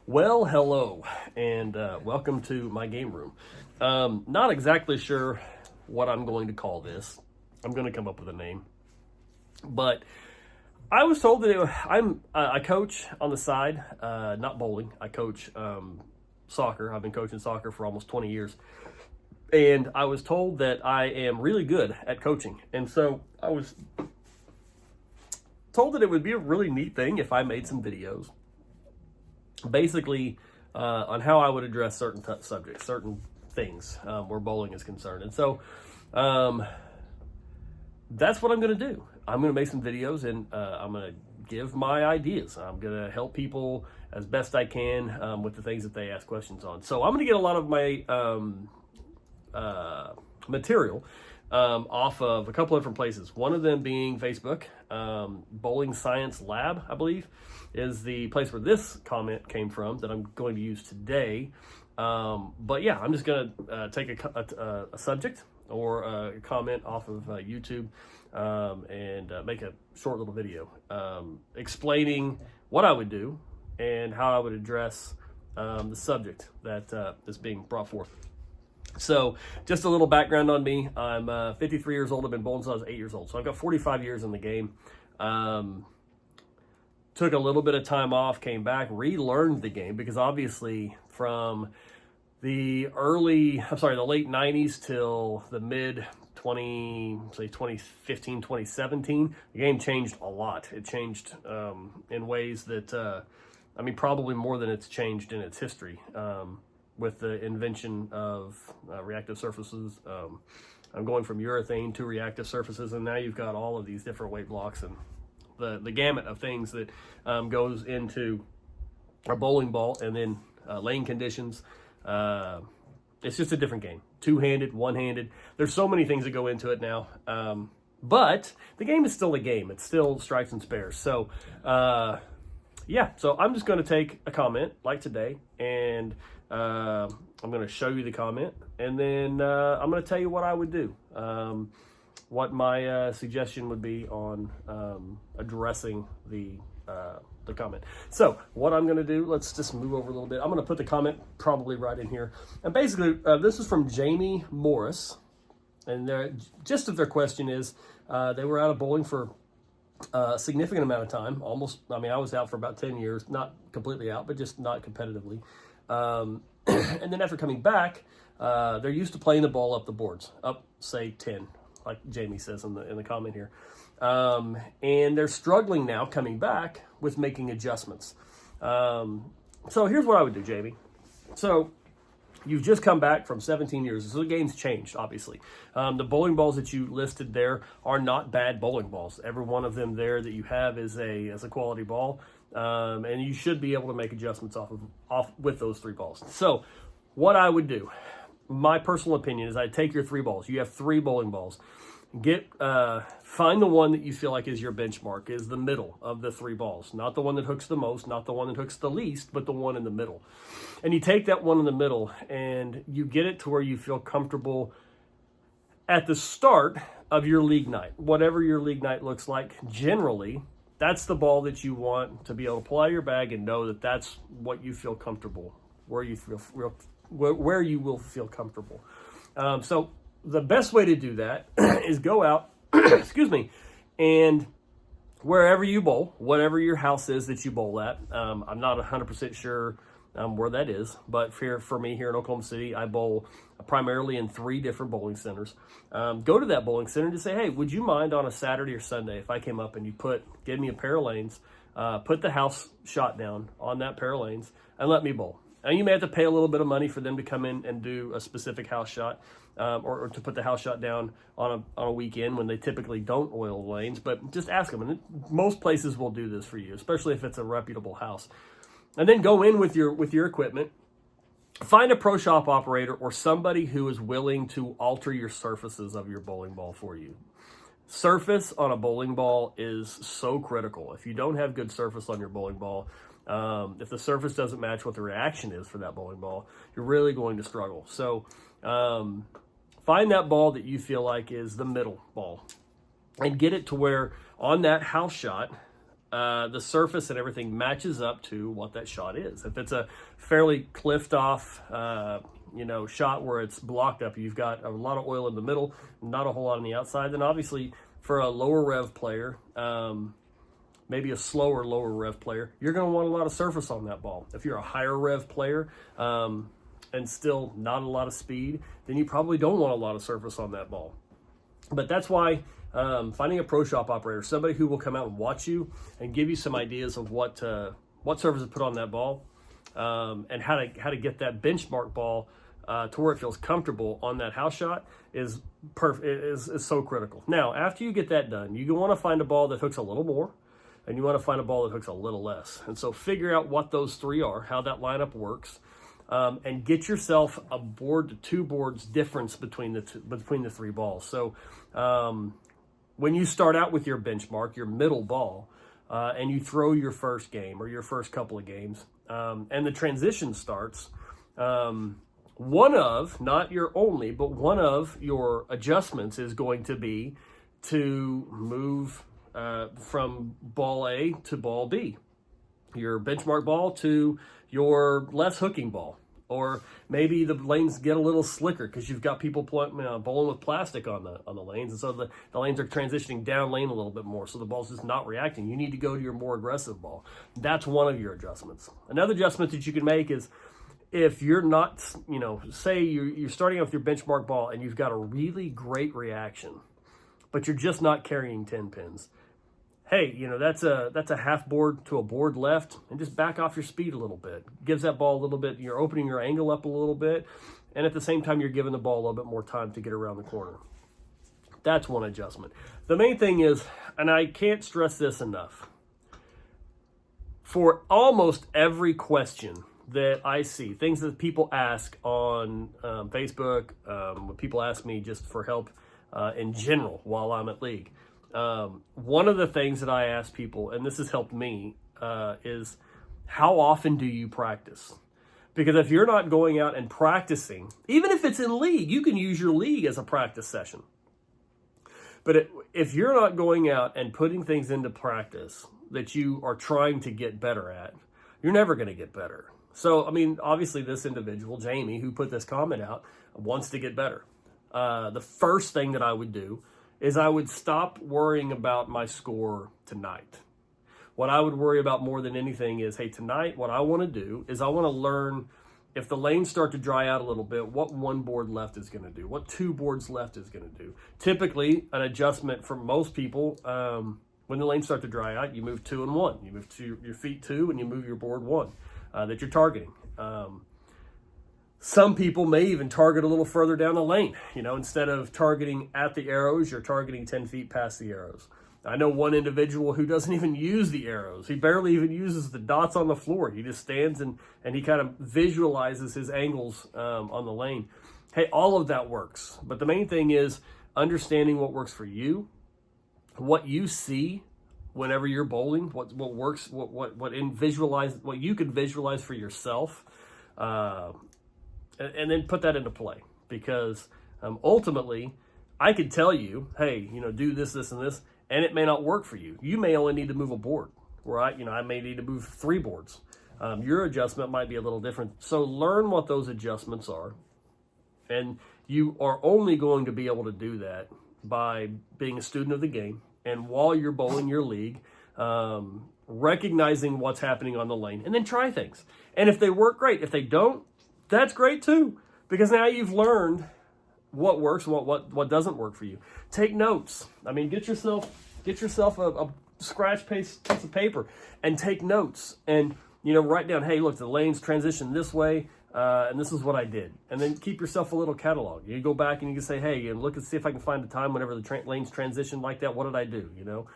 Well, hello, and welcome to my game room. Not exactly sure what I'm going to call this. I'm going to come up with a name, but I was told that I coach on the side, not bowling. I coach soccer. I've been coaching soccer for almost 20 years, and I was told that I am really good at coaching, and so I was told that it would be a really neat thing if I made some videos basically on how I would address certain subjects, certain things where bowling is concerned. And so that's what I'm going to do. I'm going to make some videos and I'm going to give my ideas. I'm going to help people as best I can with the things that they ask questions on. So I'm going to get a lot of my material off of a couple of different places. One of them being Facebook. Bowling Science Lab, I believe, is the place where this comment came from that I'm going to use today. But yeah, I'm just going to take a subject or a comment off of YouTube and make a short little video explaining what I would do and how I would address the subject that is being brought forth. So just a little background on me. I'm 53 years old. I've been bowling since I was 8 years old. So I've got 45 years in the game. Took a little bit of time off, came back, relearned the game because obviously from the late 90s till the mid 2015, 2017, the game changed a lot. It changed in ways that, probably more than it's changed in its history. With the invention of reactive surfaces. I'm going from urethane to reactive surfaces, and now you've got all of these different weight blocks and the gamut of things that goes into a bowling ball, and then lane conditions. It's just a different game. Two-handed, one-handed. There's so many things that go into it now. But the game is still a game. It's still strikes and spares. So, so I'm just going to take a comment like today, and I'm going to show you the comment, and then I'm going to tell you what I would do, what my suggestion would be on addressing the comment. So what I'm going to do, let's just move over a little bit. I'm going to put the comment probably right in here. And basically, this is from Jamie Morris, and their gist of their question is they were out of bowling for a significant amount of time. I was out for about 10 years, not completely out, but just not competitively. And then after coming back, they're used to playing the ball up the boards, up say 10, like Jamie says in the comment here. And they're struggling now coming back with making adjustments. So here's what I would do, Jamie. So you've just come back from 17 years. So the game's changed, obviously. The bowling balls that you listed there are not bad bowling balls. Every one of them there that you have is a quality ball. And you should be able to make adjustments off with those three balls. So what I would do, my personal opinion, is I'd take your three balls. You have three bowling balls. Find the one that you feel like is your benchmark, is the middle of the three balls. Not the one that hooks the most, not the one that hooks the least, but the one in the middle. And you take that one in the middle and you get it to where you feel comfortable at the start of your league night. Whatever your league night looks like, generally, that's the ball that you want to be able to pull out of your bag and know that that's what you feel comfortable, where you will feel comfortable. So the best way to do that is go out, excuse me, and wherever you bowl, whatever your house is that you bowl at, I'm not 100% sure where that is, but for me here in Oklahoma City, I bowl primarily in 3 different bowling centers. Go to that bowling center and just say, hey, would you mind on a Saturday or Sunday if I came up and you give me a pair of lanes, put the house shot down on that pair of lanes, and let me bowl. And you may have to pay a little bit of money for them to come in and do a specific house shot, or to put the house shot down on a weekend when they typically don't oil the lanes. But just ask them, and most places will do this for you, especially if it's a reputable house. And then go in with your equipment. Find a pro shop operator or somebody who is willing to alter your surfaces of your bowling ball for you. Surface on a bowling ball is so critical. If you don't have good surface on your bowling ball, if the surface doesn't match what the reaction is for that bowling ball, you're really going to struggle. So find that ball that you feel like is the middle ball and get it to where on that house shot, the surface and everything matches up to what that shot is. If it's a fairly cliffed off, shot where it's blocked up, you've got a lot of oil in the middle, not a whole lot on the outside, then obviously for a lower rev player, maybe a slower, lower rev player, you're going to want a lot of surface on that ball. If you're a higher rev player and still not a lot of speed, then you probably don't want a lot of surface on that ball. But that's why finding a pro shop operator, somebody who will come out and watch you and give you some ideas of what surface to put on that ball, and how to get that benchmark ball to where it feels comfortable on that house shot is so critical. Now, after you get that done, you want to find a ball that hooks a little more, and you want to find a ball that hooks a little less. And so figure out what those three are, how that lineup works, and get yourself a board to two boards difference between the three balls. So when you start out with your benchmark, your middle ball, and you throw your first game or your first couple of games, and the transition starts, one of, not your only, but one of your adjustments is going to be to move from ball A to ball B, your benchmark ball to your less hooking ball. Or maybe the lanes get a little slicker because you've got people bowling with plastic on the lanes, and so the lanes are transitioning down lane a little bit more, so the ball's just not reacting. You need to go to your more aggressive ball. That's one of your adjustments. Another adjustment that you can make is if you're not, say you're starting out with your benchmark ball and you've got a really great reaction, but you're just not carrying 10 pins. Hey, that's a half board to a board left, and just back off your speed a little bit. Gives that ball a little bit, you're opening your angle up a little bit, and at the same time, you're giving the ball a little bit more time to get around the corner. That's one adjustment. The main thing is, and I can't stress this enough, for almost every question that I see, things that people ask on Facebook, when people ask me just for help in general while I'm at league, one of the things that I ask people, and this has helped me, is how often do you practice? Because if you're not going out and practicing, even if it's in league, you can use your league as a practice session. But if you're not going out and putting things into practice that you are trying to get better at, you're never going to get better. So, obviously this individual, Jamie, who put this comment out, wants to get better. The first thing that I would do is I would stop worrying about my score tonight. What I would worry about more than anything is, hey, tonight what I want to do is I want to learn if the lanes start to dry out a little bit, what one board left is going to do, what two boards left is going to do. Typically, an adjustment for most people, when the lanes start to dry out, you move 2 and 1. You move to your feet 2 and you move your board 1 that you're targeting. Some people may even target a little further down the lane. Instead of targeting at the arrows, you're targeting 10 feet past the arrows. I know one individual who doesn't even use the arrows. He barely even uses the dots on the floor. He just stands and he kind of visualizes his angles on the lane. Hey, all of that works. But the main thing is understanding what works for you, what you see whenever you're bowling, what works, what you can visualize for yourself. And then put that into play, because ultimately I could tell you, hey, do this, this, and this, and it may not work for you. You may only need to move a board, where I may need to move 3 boards. Your adjustment might be a little different. So learn what those adjustments are, and you are only going to be able to do that by being a student of the game, and while you're bowling your league, recognizing what's happening on the lane, and then try things. And if they work, great. If they don't, that's great too, because now you've learned what works, what doesn't work for you. Take notes. Get yourself a scratch piece of paper and take notes, and write down, hey, look, the lanes transition this way, and this is what I did. And then keep yourself a little catalog. You go back and you can say, hey, and look and see if I can find a time whenever the lanes transition like that. What did I do? You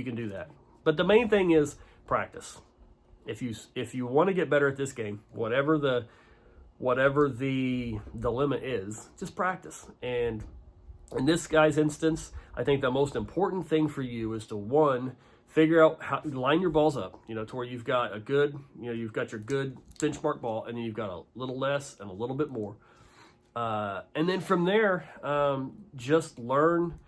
can do that. But the main thing is practice. If you want to get better at this game, whatever the limit is, just practice. And in this guy's instance, I think the most important thing for you is to, one, figure out how to line your balls up, to where you've got a good, you've got your good benchmark ball, and then you've got a little less and a little bit more. And then from there, just learn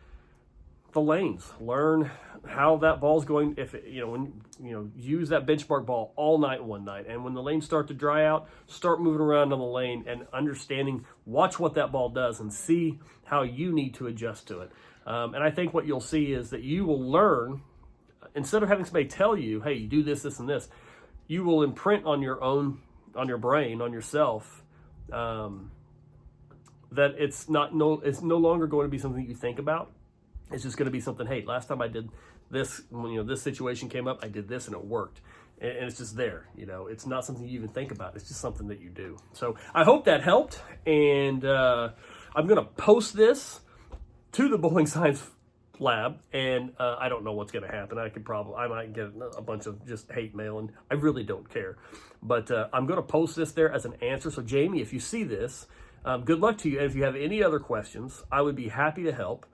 the lanes, learn how that ball's going. If use that benchmark ball all night one night, and when the lanes start to dry out, start moving around on the lane and understanding. Watch what that ball does and see how you need to adjust to it. And I think what you'll see is that you will learn, instead of having somebody tell you, "Hey, you do this, this, and this," you will imprint on your own, on your brain, on yourself. That it's no longer going to be something you think about. It's just going to be something. Hey, last time I did this, when this situation came up, I did this and it worked, and it's just there. It's not something you even think about. It's just something that you do. So I hope that helped, and I'm going to post this to the Bowling Science Lab, and I don't know what's going to happen. I might get a bunch of just hate mail, and I really don't care. But I'm going to post this there as an answer. So Jamie, if you see this, good luck to you. And if you have any other questions, I would be happy to help.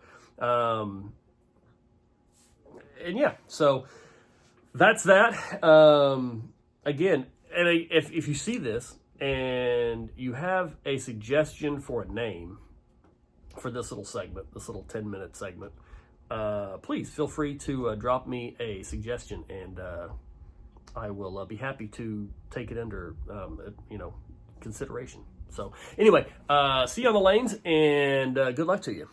And yeah, so that's that. Again, and if you see this and you have a suggestion for a name for this little segment, this little 10-minute segment, please feel free to drop me a suggestion, and I will be happy to take it under consideration. So anyway, see you on the lanes, and good luck to you.